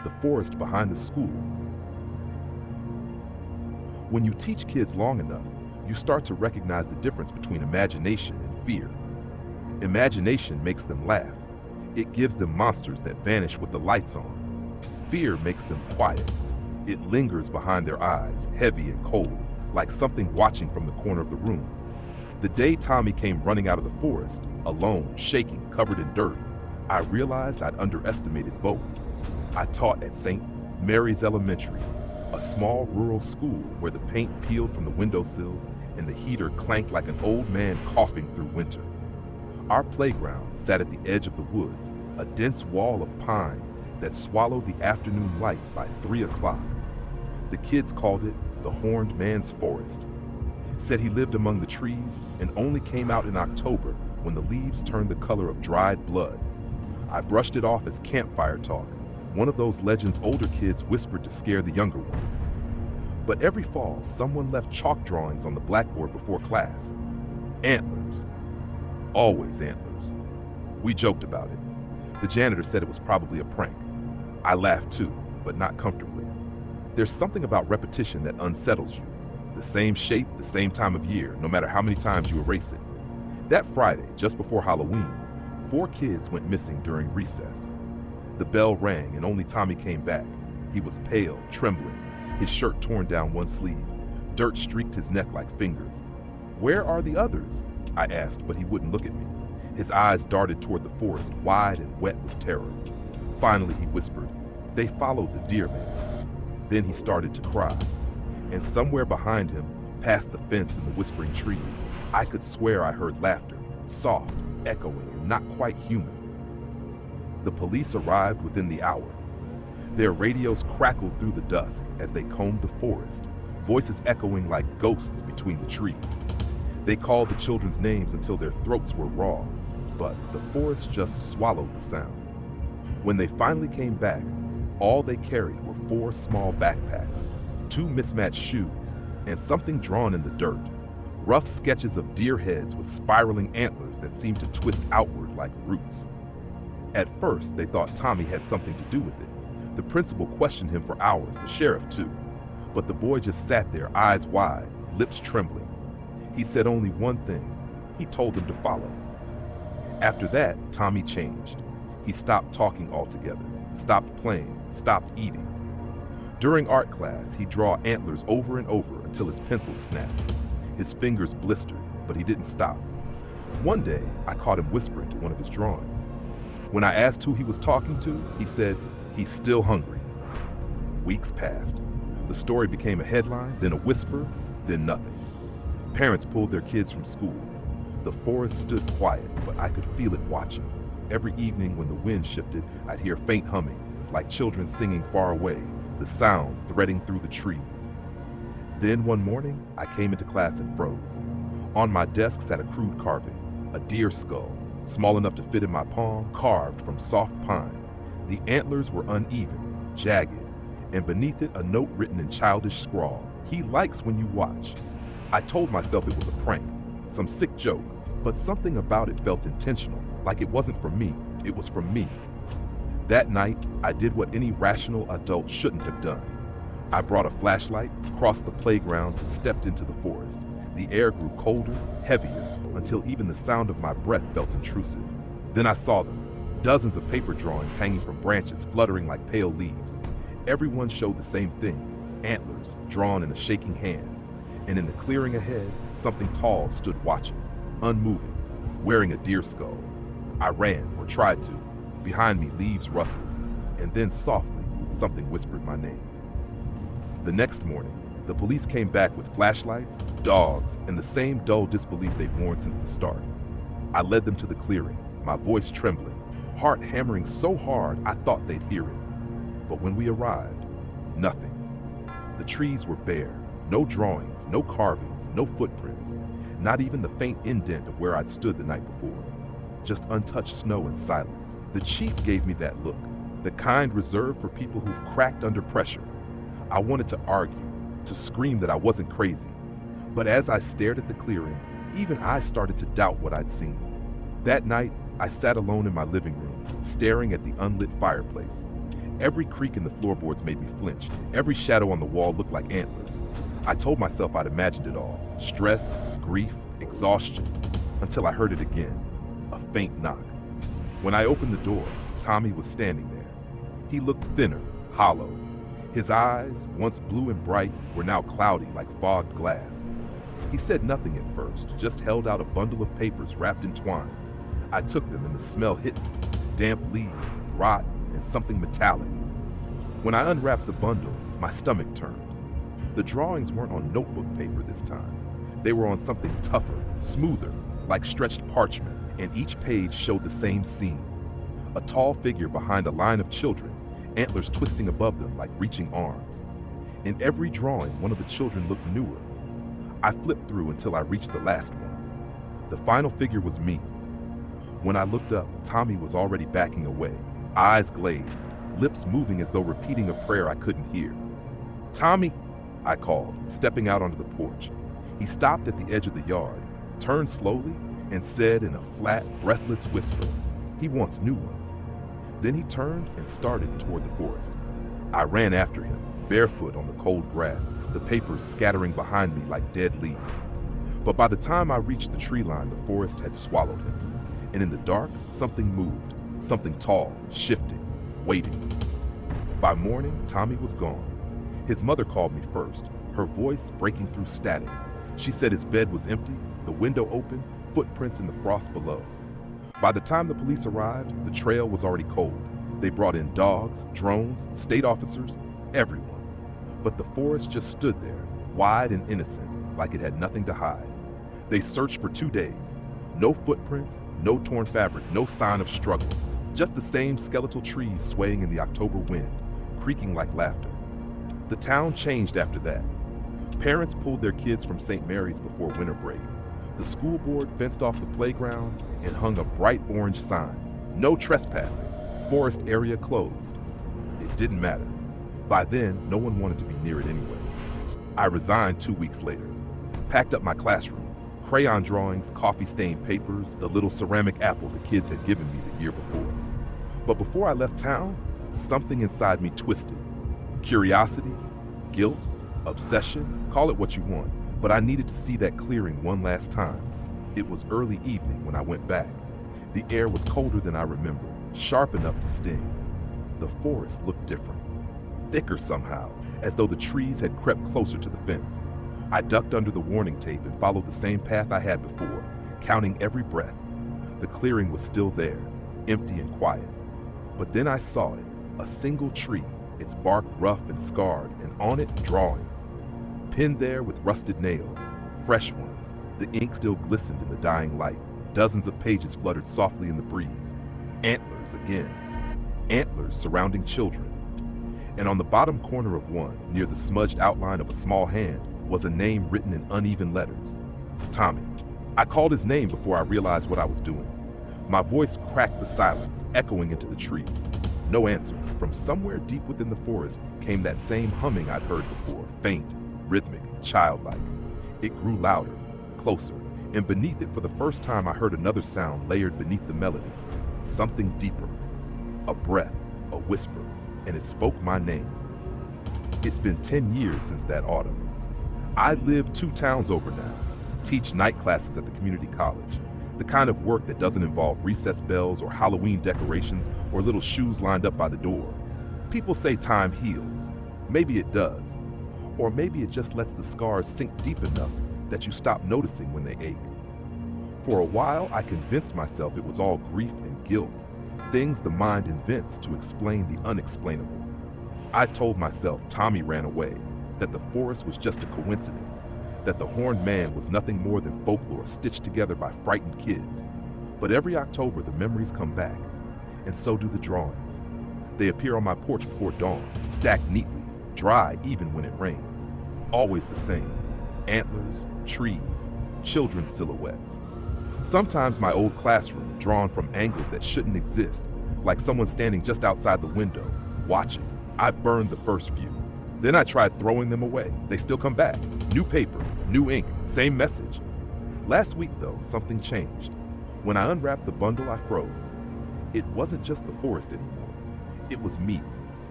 the forest behind the school. When you teach kids long enough, you start to recognize the difference between imagination and fear. Imagination makes them laugh. It gives them monsters that vanish with the lights on. Fear makes them quiet. It lingers behind their eyes, heavy and cold, like something watching from the corner of the room. The day Tommy came running out of the forest, alone, shaking, covered in dirt, I realized I'd underestimated both. I taught at St. Mary's Elementary, a small rural school where the paint peeled from the windowsills and the heater clanked like an old man coughing through winter. Our playground sat at the edge of the woods, a dense wall of pine that swallowed the afternoon light by 3 o'clock. The kids called it the Horned Man's Forest. Said he lived among the trees and only came out in October when the leaves turned the color of dried blood. I brushed it off as campfire talk, one of those legends older kids whispered to scare the younger ones. But every fall, someone left chalk drawings on the blackboard before class. Antlers. Always antlers. We joked about it. The janitor said it was probably a prank. I laughed too, but not comfortably. There's something about repetition that unsettles you. The same shape, the same time of year, no matter how many times you erase it. That Friday, just before Halloween, 4 kids went missing during recess. The bell rang and only Tommy came back. He was pale, trembling, his shirt torn down one sleeve. Dirt streaked his neck like fingers. "Where are the others?" I asked, but he wouldn't look at me. His eyes darted toward the forest, wide and wet with terror. Finally, he whispered, "They followed the deer man." Then he started to cry. And somewhere behind him, past the fence and the whispering trees, I could swear I heard laughter, soft, echoing, and not quite human. The police arrived within the hour. Their radios crackled through the dusk as they combed the forest, voices echoing like ghosts between the trees. They called the children's names until their throats were raw, but the forest just swallowed the sound. When they finally came back, all they carried were 4 small backpacks, 2 mismatched shoes, and something drawn in the dirt. Rough sketches of deer heads with spiraling antlers that seemed to twist outward like roots. At first, they thought Tommy had something to do with it. The principal questioned him for hours, the sheriff too. But the boy just sat there, eyes wide, lips trembling. He said only one thing. He told them to follow. After that, Tommy changed. He stopped talking altogether, stopped playing, stopped eating. During art class, he'd draw antlers over and over until his pencil snapped. His fingers blistered, but he didn't stop. One day, I caught him whispering to one of his drawings. When I asked who he was talking to, he said, "He's still hungry." Weeks passed. The story became a headline, then a whisper, then nothing. Parents pulled their kids from school. The forest stood quiet, but I could feel it watching. Every evening when the wind shifted, I'd hear faint humming, like children singing far away, the sound threading through the trees. Then one morning, I came into class and froze. On my desk sat a crude carving, a deer skull, small enough to fit in my palm, carved from soft pine. The antlers were uneven, jagged, and beneath it a note written in childish scrawl. "He likes when you watch." I told myself it was a prank, some sick joke, but something about it felt intentional, like it wasn't for me, it was for me. That night, I did what any rational adult shouldn't have done. I brought a flashlight, crossed the playground, and stepped into the forest. The air grew colder, heavier, until even the sound of my breath felt intrusive. Then I saw them, dozens of paper drawings hanging from branches, fluttering like pale leaves. Everyone showed the same thing, antlers drawn in a shaking hand. And in the clearing ahead, something tall stood watching, unmoving, wearing a deer skull. I ran, or tried to. Behind me, leaves rustled, and then softly, something whispered my name. The next morning, the police came back with flashlights, dogs, and the same dull disbelief they'd worn since the start. I led them to the clearing, my voice trembling, heart hammering so hard I thought they'd hear it. But when we arrived, nothing. The trees were bare, no drawings, no carvings, no footprints, not even the faint indent of where I'd stood the night before. Just untouched snow and silence. The chief gave me that look, the kind reserved for people who've cracked under pressure. I wanted to argue, to scream that I wasn't crazy. But as I stared at the clearing, even I started to doubt what I'd seen. That night, I sat alone in my living room, staring at the unlit fireplace. Every creak in the floorboards made me flinch. Every shadow on the wall looked like antlers. I told myself I'd imagined it all. Stress, grief, exhaustion. Until I heard it again. A faint knock. When I opened the door, Tommy was standing there. He looked thinner, hollow. His eyes, once blue and bright, were now cloudy like fogged glass. He said nothing at first, just held out a bundle of papers wrapped in twine. I took them and the smell hit me. Damp leaves, rot, and something metallic. When I unwrapped the bundle, my stomach turned. The drawings weren't on notebook paper this time. They were on something tougher, smoother, like stretched parchment, and each page showed the same scene. A tall figure behind a line of children, antlers twisting above them like reaching arms. In every drawing, one of the children looked newer. I flipped through until I reached the last one. The final figure was me. When I looked up, Tommy was already backing away, eyes glazed, lips moving as though repeating a prayer I couldn't hear. "Tommy," I called, stepping out onto the porch. He stopped at the edge of the yard, turned slowly, and said in a flat, breathless whisper, "He wants new ones." Then he turned and started toward the forest. I ran after him, barefoot on the cold grass, the papers scattering behind me like dead leaves. But by the time I reached the tree line, the forest had swallowed him. And in the dark, something moved, something tall, shifting, waiting. By morning, Tommy was gone. His mother called me first, her voice breaking through static. She said his bed was empty, the window open, footprints in the frost below. By the time the police arrived, the trail was already cold. They brought in dogs, drones, state officers, everyone. But the forest just stood there, wide and innocent, like it had nothing to hide. They searched for 2 days. No footprints, no torn fabric, no sign of struggle. Just the same skeletal trees swaying in the October wind, creaking like laughter. The town changed after that. Parents pulled their kids from St. Mary's before winter break. The school board fenced off the playground and hung a bright orange sign. No trespassing. Forest area closed. It didn't matter. By then, no one wanted to be near it anyway. I resigned 2 weeks later. Packed up my classroom. Crayon drawings, coffee-stained papers, the little ceramic apple the kids had given me the year before. But before I left town, something inside me twisted. Curiosity, guilt, obsession, call it what you want, but I needed to see that clearing one last time. It was early evening when I went back. The air was colder than I remembered, sharp enough to sting. The forest looked different, thicker somehow, as though the trees had crept closer to the fence. I ducked under the warning tape and followed the same path I had before, counting every breath. The clearing was still there, empty and quiet. But then I saw it, a single tree, its bark rough and scarred, and on it drawings. Pinned there with rusted nails, fresh ones, the ink still glistened in the dying light. Dozens of pages fluttered softly in the breeze. Antlers again. Antlers surrounding children. And on the bottom corner of one, near the smudged outline of a small hand, was a name written in uneven letters. Tommy. I called his name before I realized what I was doing. My voice cracked the silence, echoing into the trees. No answer. From somewhere deep within the forest came that same humming I'd heard before, faint, rhythmic, childlike. It grew louder, closer, and beneath it for the first time I heard another sound layered beneath the melody. Something deeper. A breath, a whisper, and it spoke my name. It's been 10 years since that autumn. I live 2 towns over now, teach night classes at the community college, the kind of work that doesn't involve recess bells or Halloween decorations or little shoes lined up by the door. People say time heals. Maybe it does. Or maybe it just lets the scars sink deep enough that you stop noticing when they ache. For a while, I convinced myself it was all grief and guilt, things the mind invents to explain the unexplainable. I told myself Tommy ran away, that the forest was just a coincidence, that the horned man was nothing more than folklore stitched together by frightened kids. But every October, the memories come back, and so do the drawings. They appear on my porch before dawn, stacked neatly, dry even when it rains. Always the same. Antlers, trees, children's silhouettes. Sometimes my old classroom, drawn from angles that shouldn't exist, like someone standing just outside the window, watching. I burned the first few. Then I tried throwing them away. They still come back. New paper, new ink, same message. Last week, though, something changed. When I unwrapped the bundle, I froze. It wasn't just the forest anymore. It was me,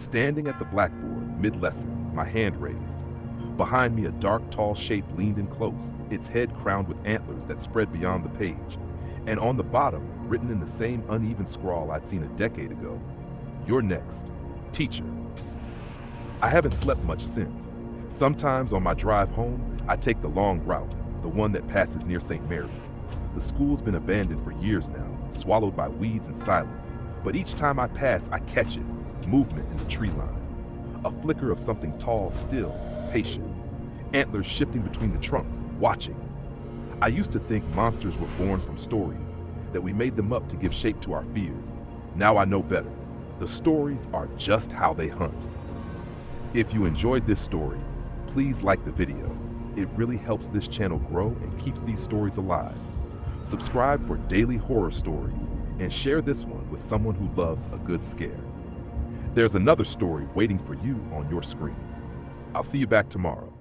Standing at the blackboard, mid-lesson, my hand raised. Behind me, a dark, tall shape leaned in close, its head crowned with antlers that spread beyond the page. And on the bottom, written in the same uneven scrawl I'd seen a decade ago, "You're next, teacher." I haven't slept much since. Sometimes on my drive home, I take the long route, the one that passes near St. Mary's. The school's been abandoned for years now, swallowed by weeds and silence. But each time I pass, I catch it, movement in the tree line. A flicker of something tall, still, patient. Antlers shifting between the trunks, watching. I used to think monsters were born from stories, that we made them up to give shape to our fears. Now I know better. The stories are just how they hunt. If you enjoyed this story, please like the video. It really helps this channel grow and keeps these stories alive. Subscribe for daily horror stories and share this one with someone who loves a good scare. There's another story waiting for you on your screen. I'll see you back tomorrow.